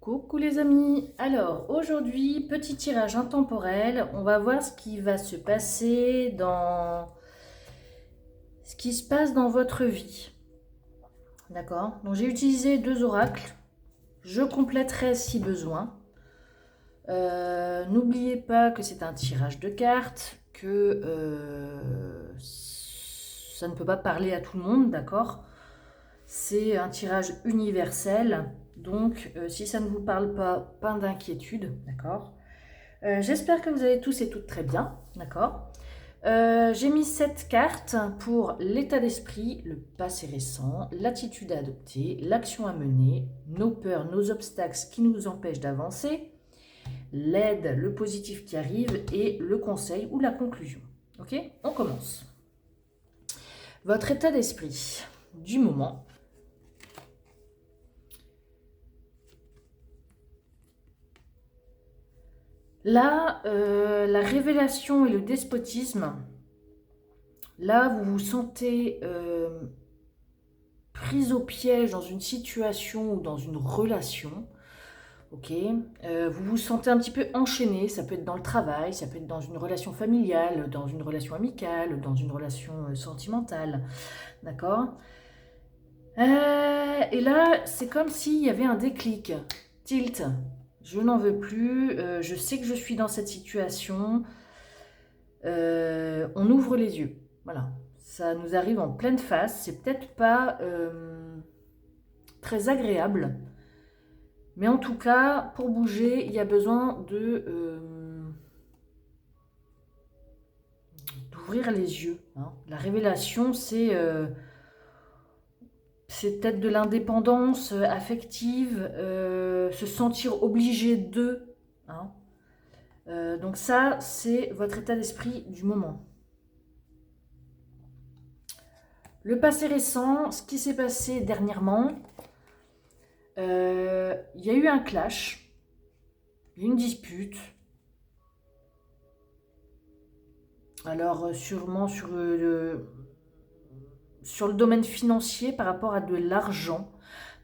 Coucou les amis, alors aujourd'hui petit tirage intemporel, on va voir ce qui va se passer ce qui se passe dans votre vie, d'accord? Donc j'ai utilisé deux oracles, je compléterai si besoin. N'oubliez pas que c'est un tirage de cartes, que ça ne peut pas parler à tout le monde, d'accord? C'est un tirage universel, donc si ça ne vous parle pas, pas d'inquiétude, d'accord? J'espère que vous allez tous et toutes très bien, d'accord? J'ai mis 7 cartes pour l'état d'esprit, le passé récent, l'attitude à adopter, l'action à mener, nos peurs, nos obstacles, ce qui nous empêche d'avancer, l'aide, le positif qui arrive et le conseil ou la conclusion. Ok? On commence. Votre état d'esprit du moment. Là, la révélation et le despotisme, là, vous vous sentez prise au piège dans une situation ou dans une relation, ok? Vous vous sentez un petit peu enchaîné, ça peut être dans le travail, ça peut être dans une relation familiale, dans une relation amicale, dans une relation sentimentale, d'accord? Et là, c'est comme s'il y avait un déclic, tilt. Je n'en veux plus, je sais que je suis dans cette situation, on ouvre les yeux. Voilà, ça nous arrive en pleine face, c'est peut-être pas très agréable, mais en tout cas, pour bouger, il y a besoin d'ouvrir les yeux, hein. La révélation, c'est peut-être de l'indépendance affective, se sentir obligé de, hein. Donc ça, c'est votre état d'esprit du moment. Le passé récent, ce qui s'est passé dernièrement, il y a eu un clash, une dispute. Alors sûrement sur le domaine financier par rapport à de l'argent,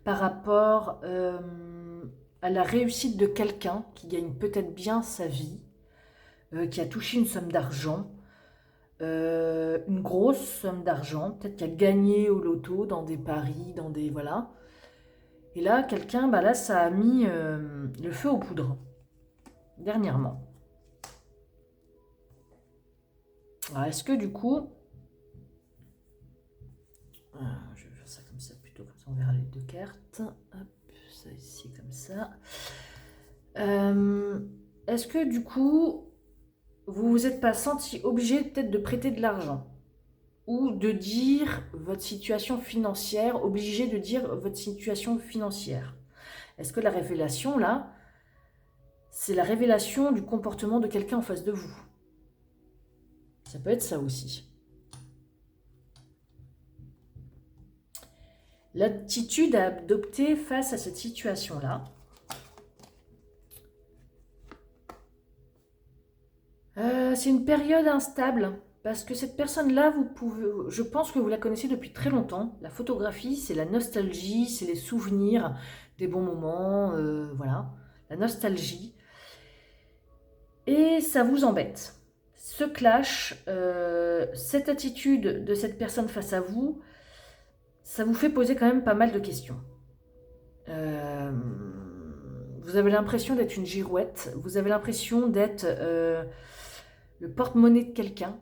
par rapport à la réussite de quelqu'un qui gagne peut-être bien sa vie, qui a touché une somme d'argent, une grosse somme d'argent, peut-être qui a gagné au loto dans des paris, dans des... Voilà. Et là, quelqu'un, bah là, ça a mis le feu aux poudres, dernièrement. Alors, est-ce que du coup... je vais faire ça comme ça, plutôt comme ça, on verra les deux cartes. Hop, ça ici, comme ça. Est-ce que du coup, vous vous êtes pas senti obligé peut-être de prêter de l'argent? Ou de dire votre situation financière, obligé de dire votre situation financière? Est-ce que la révélation, là, c'est la révélation du comportement de quelqu'un en face de vous? Ça peut être ça aussi. L'attitude à adopter face à cette situation-là. C'est une période instable parce que cette personne-là, je pense que vous la connaissez depuis très longtemps. La photographie, c'est la nostalgie, c'est les souvenirs des bons moments, voilà, la nostalgie. Et ça vous embête. Ce clash, cette attitude de cette personne face à vous, ça vous fait poser quand même pas mal de questions. Vous avez l'impression d'être une girouette, vous avez l'impression d'être le porte-monnaie de quelqu'un.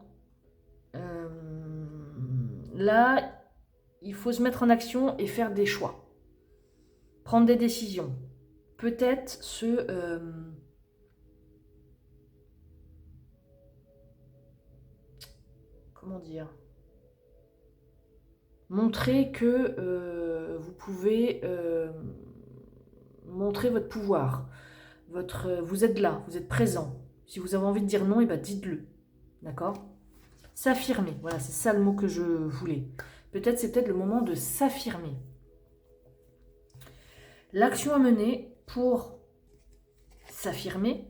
Là, il faut se mettre en action et faire des choix. Prendre des décisions. Peut-être comment dire, montrer que vous pouvez montrer votre pouvoir. Vous êtes là, vous êtes présent. Si vous avez envie de dire non, et ben dites-le. D'accord? S'affirmer. Voilà, c'est ça le mot que je voulais. Peut-être c'est peut-être le moment de s'affirmer. L'action à mener pour s'affirmer.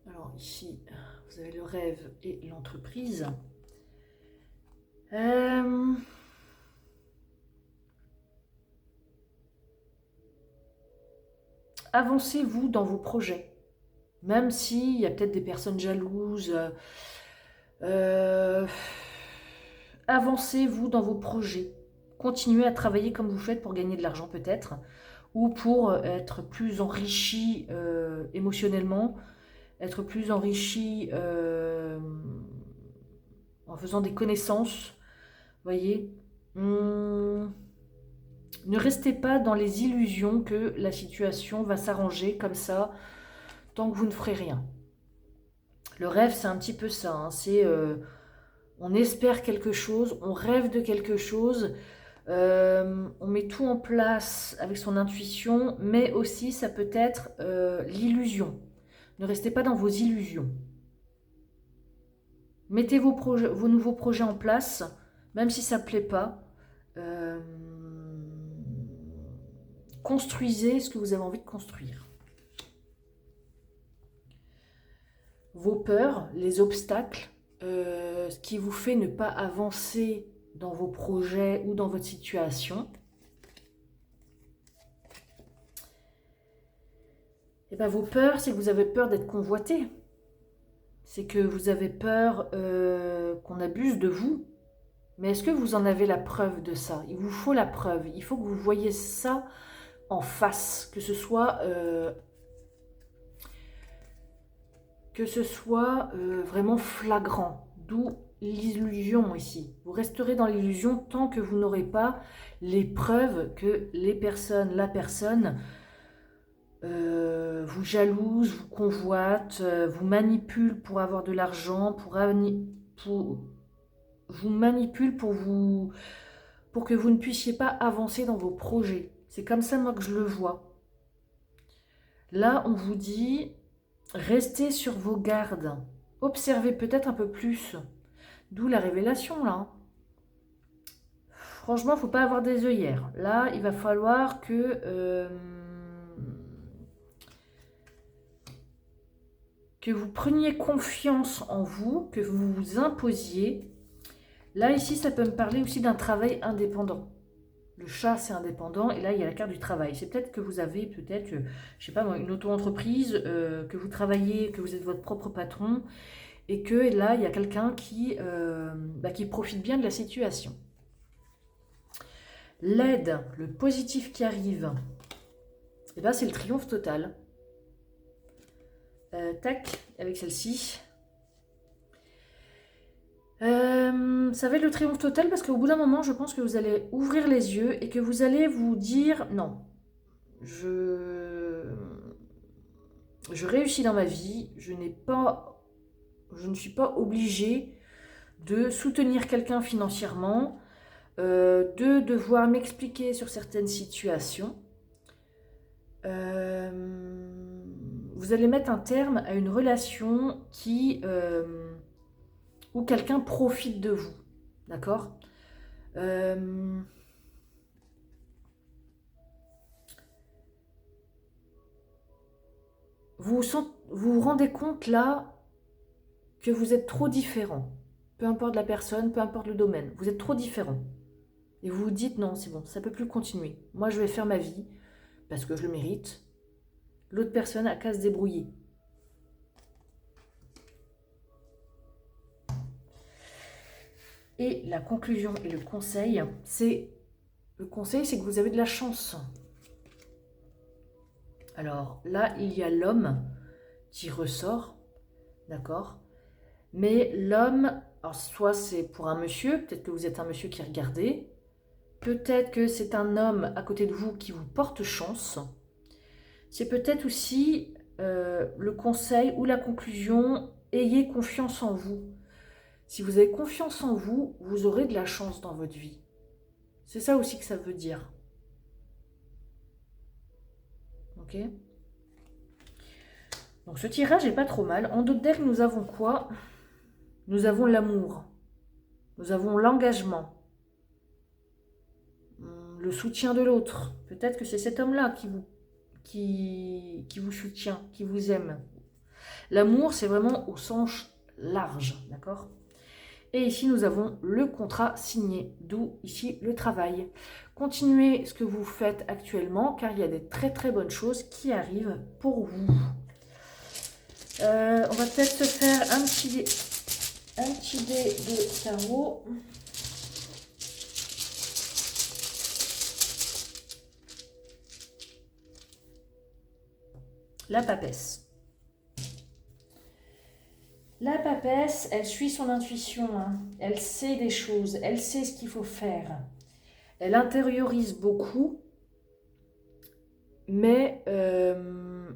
Alors ici, vous avez le rêve et l'entreprise. avancez-vous dans vos projets. Même s'il y a peut-être des personnes jalouses, avancez-vous dans vos projets. Continuez à travailler comme vous faites pour gagner de l'argent peut-être, ou pour être plus enrichi émotionnellement, être plus enrichi en faisant des connaissances, voyez. Ne restez pas dans les illusions que la situation va s'arranger comme ça, tant que vous ne ferez rien. Le rêve, c'est un petit peu ça, hein. C'est on espère quelque chose, on rêve de quelque chose, on met tout en place avec son intuition, mais aussi ça peut être l'illusion. Ne restez pas dans vos illusions. Mettez vos nouveaux projets en place, même si ça ne plaît pas. Construisez ce que vous avez envie de construire. Vos peurs, les obstacles, ce qui vous fait ne pas avancer dans vos projets ou dans votre situation, et bien vos peurs, c'est que vous avez peur d'être convoité. C'est que vous avez peur qu'on abuse de vous. Mais est-ce que vous en avez la preuve de ça? Il vous faut la preuve. Il faut que vous voyez ça en face. Que ce soit vraiment flagrant. D'où l'illusion ici. Vous resterez dans l'illusion tant que vous n'aurez pas les preuves que la personne vous jalouse, vous convoite, vous manipule pour avoir de l'argent, vous manipule pour que vous ne puissiez pas avancer dans vos projets. C'est comme ça, moi, que je le vois. Là, on vous dit, restez sur vos gardes. Observez peut-être un peu plus. D'où la révélation, là. Franchement, il ne faut pas avoir des œillères. Là, il va falloir que vous preniez confiance en vous, que vous vous imposiez. Là, ici, ça peut me parler aussi d'un travail indépendant. Le chat, c'est indépendant, et là, il y a la carte du travail. C'est peut-être que vous avez, je sais pas moi, une auto-entreprise, que vous travaillez, que vous êtes votre propre patron, et que là, il y a quelqu'un qui profite bien de la situation. L'aide, le positif qui arrive, et là, c'est le triomphe total. Tac, avec celle-ci. Ça va être le triomphe total parce qu'au bout d'un moment, je pense que vous allez ouvrir les yeux et que vous allez vous dire non, je réussis dans ma vie, je ne suis pas obligée de soutenir quelqu'un financièrement, de devoir m'expliquer sur certaines situations. Vous allez mettre un terme à une relation où quelqu'un profite de vous, d'accord? Vous vous rendez compte là que vous êtes trop différent. Peu importe la personne, peu importe le domaine, vous êtes trop différent. Et vous vous dites non, c'est bon, ça ne peut plus continuer. Moi, je vais faire ma vie parce que je le mérite. L'autre personne a qu'à se débrouiller. Et la conclusion et le conseil, c'est que vous avez de la chance. Alors là, il y a l'homme qui ressort, d'accord? Mais l'homme, alors soit c'est pour un monsieur, peut-être que vous êtes un monsieur qui regardez, peut-être que c'est un homme à côté de vous qui vous porte chance. C'est peut-être aussi le conseil ou la conclusion, ayez confiance en vous. Si vous avez confiance en vous, vous aurez de la chance dans votre vie. C'est ça aussi que ça veut dire. Ok? Donc ce tirage n'est pas trop mal. En dos de deck, nous avons quoi? Nous avons l'amour. Nous avons l'engagement. Le soutien de l'autre. Peut-être que c'est cet homme-là qui vous soutient, qui vous aime. L'amour, c'est vraiment au sens large, d'accord? Et ici, nous avons le contrat signé, d'où ici le travail. Continuez ce que vous faites actuellement, car il y a des très très bonnes choses qui arrivent pour vous. On va peut-être se faire un petit dé de tarot. La papesse. La papesse, elle suit son intuition, hein. Elle sait des choses, elle sait ce qu'il faut faire. Elle intériorise beaucoup, mais elle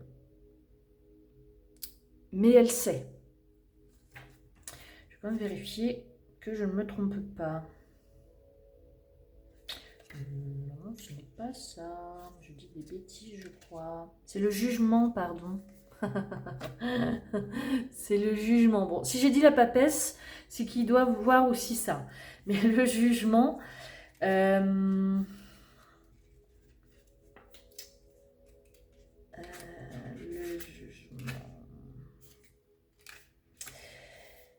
sait. Je vais quand même vérifier que je ne me trompe pas. Non, ce n'est pas ça. Je dis des bêtises, je crois. C'est le jugement, pardon. C'est le jugement. Bon, si j'ai dit la papesse, c'est qu'il doit voir aussi ça. Mais le jugement... le jugement...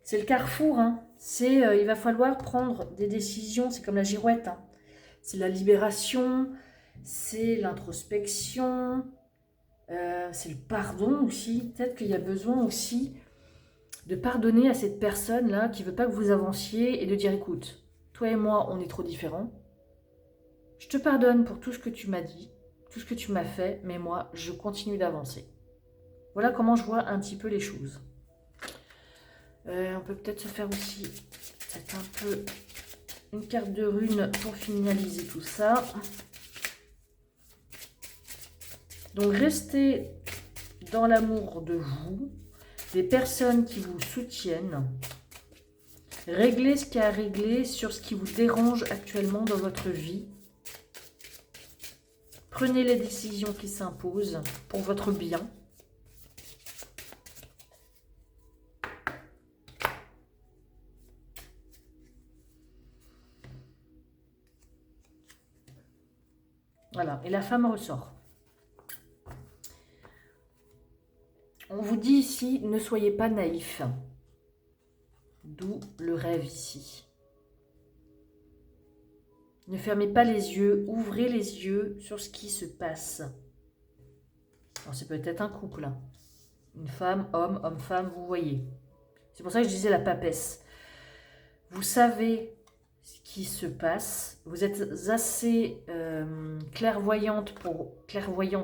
C'est le carrefour. Hein. Il va falloir prendre des décisions. C'est comme la girouette. Hein. C'est la libération, c'est l'introspection, c'est le pardon aussi. Peut-être qu'il y a besoin aussi de pardonner à cette personne-là qui ne veut pas que vous avanciez et de dire, écoute, toi et moi, on est trop différents. Je te pardonne pour tout ce que tu m'as dit, tout ce que tu m'as fait, mais moi, je continue d'avancer. Voilà comment je vois un petit peu les choses. On peut peut-être se faire aussi peut-être un peu une carte de rune pour finaliser tout ça. Donc, restez dans l'amour de vous, des personnes qui vous soutiennent. Réglez ce qu'il y a à régler sur ce qui vous dérange actuellement dans votre vie. Prenez les décisions qui s'imposent pour votre bien. Voilà, et la femme ressort. On vous dit ici, ne soyez pas naïf. D'où le rêve ici. Ne fermez pas les yeux, ouvrez les yeux sur ce qui se passe. Alors c'est peut-être un couple. Hein. Une femme, homme, homme-femme, vous voyez. C'est pour ça que je disais la papesse. Vous savez ce qui se passe. Vous êtes assez clairvoyante ou clairvoyant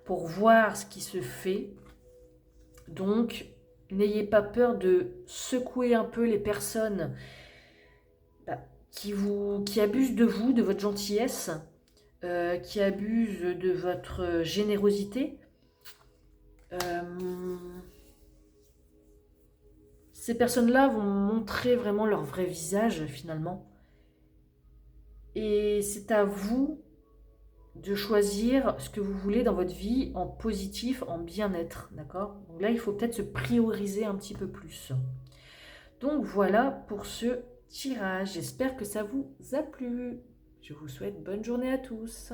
pour voir ce qui se fait. Donc, n'ayez pas peur de secouer un peu les personnes qui abusent de vous, de votre gentillesse, qui abusent de votre générosité. Ces personnes-là vont montrer vraiment leur vrai visage, finalement. Et c'est à vous de choisir ce que vous voulez dans votre vie en positif, en bien-être, d'accord? Donc là, il faut peut-être se prioriser un petit peu plus. Donc voilà pour ce tirage. J'espère que ça vous a plu. Je vous souhaite bonne journée à tous.